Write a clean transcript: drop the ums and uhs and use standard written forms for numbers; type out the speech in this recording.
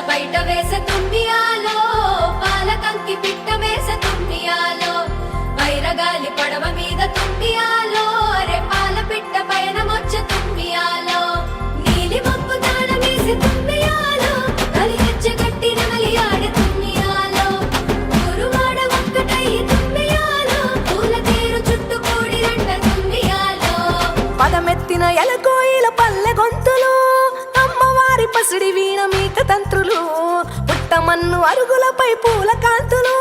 బయట వేసే తుమ్మియాలో పాలకంకి పిట్ట వేసే తుమ్మియాలో వైరగాలి పడవ మీద తుమ్మియాలో అరే పాల పిట్ట పయనమొచ్చే తుమ్మియాలో నీలి మబ్బు తాళ వేసే తుమ్మియాలో కలి హెచ్చ గట్టి నగలి ఆడే తుమ్మియాలో ఊరువాడ ఒక్కటయ్యి తుమ్మియాలో పూల తేరు చుట్టూ కూడి రంట తుమ్మియాలో పదమెత్తిన ఎలకోయిల పల్లె గొంతులు పసిడి వీణ మీక తంత్రులు పుట్టమన్ను అరుగులపై పూల కాంతులు